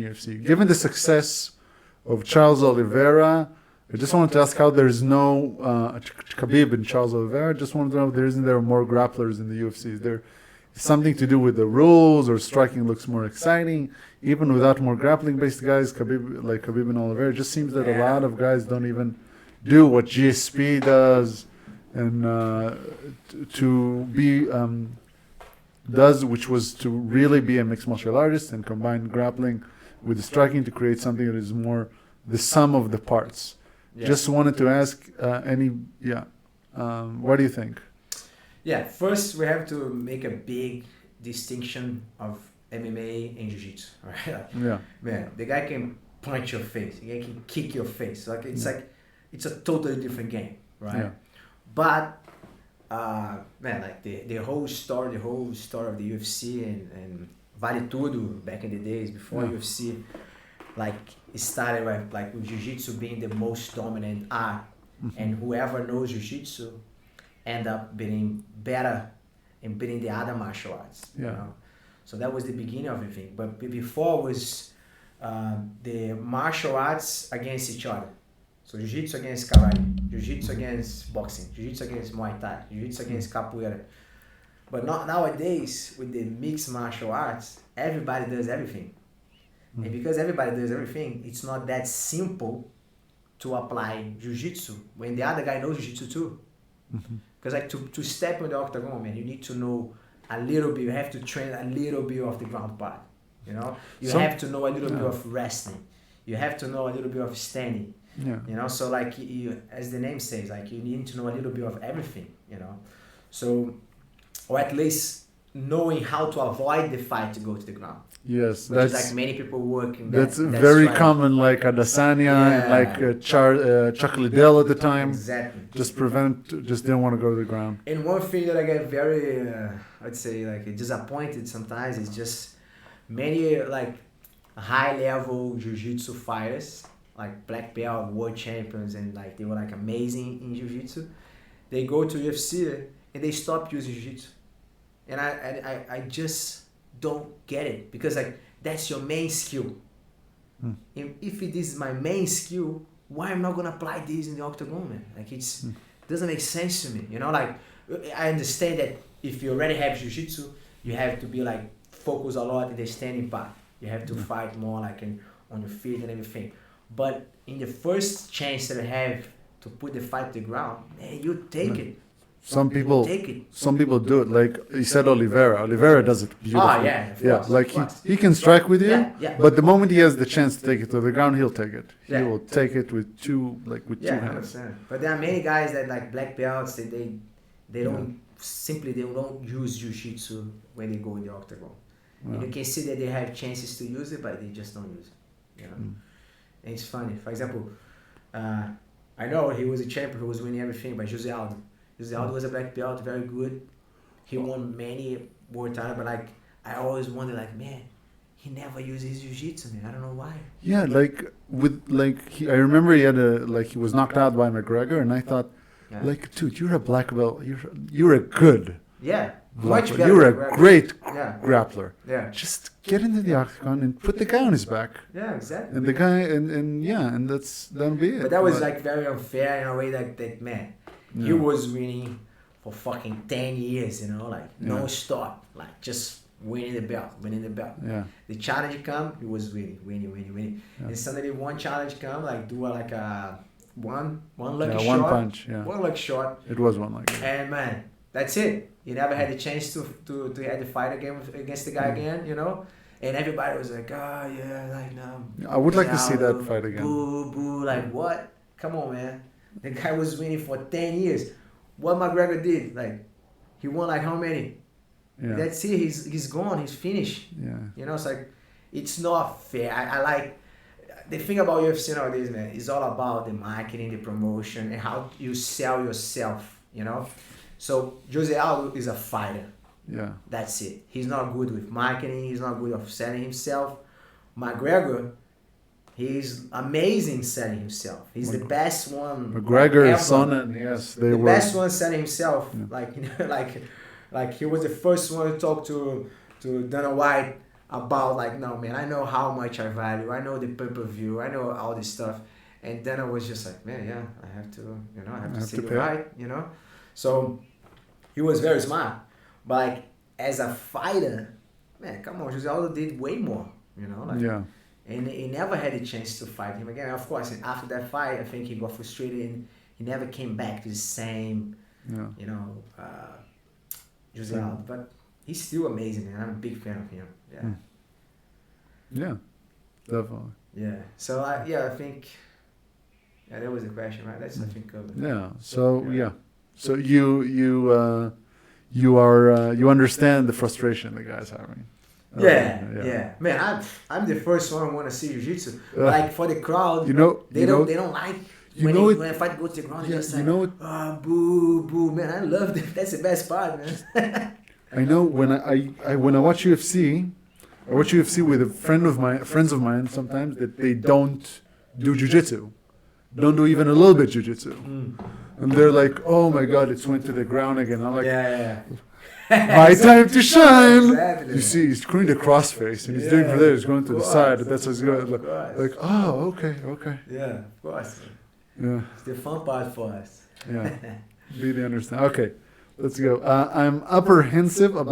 UFC. Given the success of Charles Oliveira, I just wanted to ask how there's no Khabib and Charles Oliveira. Just wanted to know if there are more grapplers in the UFC. Is there something to do with the rules, or striking looks more exciting? Even without more grappling-based guys, Khabib and Oliveira, it just seems that a lot of guys don't even do what GSP does, and which was to really be a mixed martial artist and combine grappling with the striking to create something that is more the sum of the parts. Yeah. Just wanted to ask what do you think? Yeah, first we have to make a big distinction of MMA and Jiu-Jitsu, right? Yeah. Man, the guy can punch your face, the guy can kick your face. It's a totally different game, right? Yeah. But the whole story of the UFC and Vale back in the days before UFC, it started with Jiu-Jitsu being the most dominant art, and whoever knows Jiu-Jitsu end up being better and beating the other martial arts. Yeah. You know? So that was the beginning of everything. But before was the martial arts against each other. So Jiu-Jitsu against Karate, Jiu-Jitsu against boxing, Jiu-Jitsu against Muay Thai, Jiu-Jitsu against Capoeira. But nowadays, with the mixed martial arts, everybody does everything. And because everybody does everything, it's not that simple to apply Jiu-Jitsu when the other guy knows Jiu-Jitsu too. Because to step in the octagon, man, you need to know a little bit, you have to train a little bit of the ground part, you know? You have to know a little bit of wrestling. You have to know a little bit of standing. Yeah. You know, so you, as the name says, you need to know a little bit of everything, you know. So, or at least knowing how to avoid the fight to go to the ground. Yes, which is many people work in that. That's very common, like Adesanya and Chuck Liddell at the time. Exactly. Just didn't want to go to the ground. And one thing that I get very, I'd say, disappointed sometimes is just many high-level jiu-jitsu fighters, like black belt, world champions, and they were amazing in jiu-jitsu. They go to UFC and they stop using jiu-jitsu. And I just don't get it, because that's your main skill. And if it is my main skill, why am I not gonna apply this in the octagon, man? It doesn't make sense to me, you know. I understand that if you already have jiu-jitsu, you have to be focus a lot in the standing part. You have to fight more on your feet and everything. But in the first chance that you have to put the fight to the ground, man, you take it. Some people do it. Like you said, Oliveira does it beautifully. He can strike with you, but the moment he has the chance to take it to the ground, he'll take it. He will take it with two hands. But there are many guys that black belts. They don't use jiu-jitsu when they go in the octagon. And you can see that they have chances to use it, but they just don't use it. You know, and it's funny. For example, I know he was a champion who was winning everything, but Jose Aldo. Jose Aldo was a black belt, very good. He won many world titles, but I always wonder, man, he never uses jiu-jitsu, man. I don't know why. Yeah, I remember he had he was knocked out by McGregor, and I thought, dude, you're a black belt. You're a good. Yeah. Much better. You're a great grappler. Yeah. Just get into the octagon and put the guy on his back. Yeah, exactly. And the guy, and that'll be it. But that was very unfair in a way that man. He was winning for fucking 10 years, you know, non-stop, just winning the belt. Yeah. The challenge come, he was winning. Yeah. And suddenly one challenge come, do one leg shot. One punch, yeah. One leg shot. It was one leg. And man, that's it. He never had the chance to have the fight again against the guy again, you know. And everybody was no. I would like to see that fight again. Boo, what? Come on, man. The guy was winning for 10 years. What McGregor did, he won how many? Yeah. That's it. He's gone. He's finished. Yeah. You know, it's it's not fair. I like the thing about UFC nowadays, man. It's all about the marketing, the promotion, and how you sell yourself. You know, so Jose Aldo is a fighter. Yeah. That's it. He's not good with marketing. He's not good with selling himself. McGregor. He's amazing selling himself. He's the best one. McGregor, Sonnen, yes, they were the best one selling himself. Yeah. He was the first one to talk to Dana White about like, no, man, I know how much I value. I know the pay-per-view. I know all this stuff. And then I was just like, man, yeah, I have to, you know, I have to say it right, you know. So he was very smart. But like as a fighter, man, come on, Jose Aldo did way more, you know. Like, yeah. And he never had a chance to fight him again. Of course, after that fight, I think he got frustrated and he never came back to the same, you know, Jose Aldo. But he's still amazing, man. I'm a big fan of him. Yeah. Yeah, definitely. Yeah. So I think, yeah, that was the question, right? That's I think covered. Yeah. So so you understand the frustration the guy's having. Yeah. Man, I'm the first one who want to see jiu-jitsu. Like for the crowd, they don't like when a fight goes to the ground. Yeah, just like, boo, boo, man. I love that. That's the best part, man. I know when I watch UFC, I watch UFC with friends of mine sometimes that they don't do jiu-jitsu, don't do even a little bit jiu-jitsu, and they're like, oh my god, it's went to the ground again. I'm like, my time to shine. Exactly. You see, he's doing the crossface and he's doing for there. He's going to the side. That's what's going. Like, oh, okay. Yeah, of course. Yeah, it's the fun part for us. Yeah, really understand. Okay, let's go. I'm apprehensive about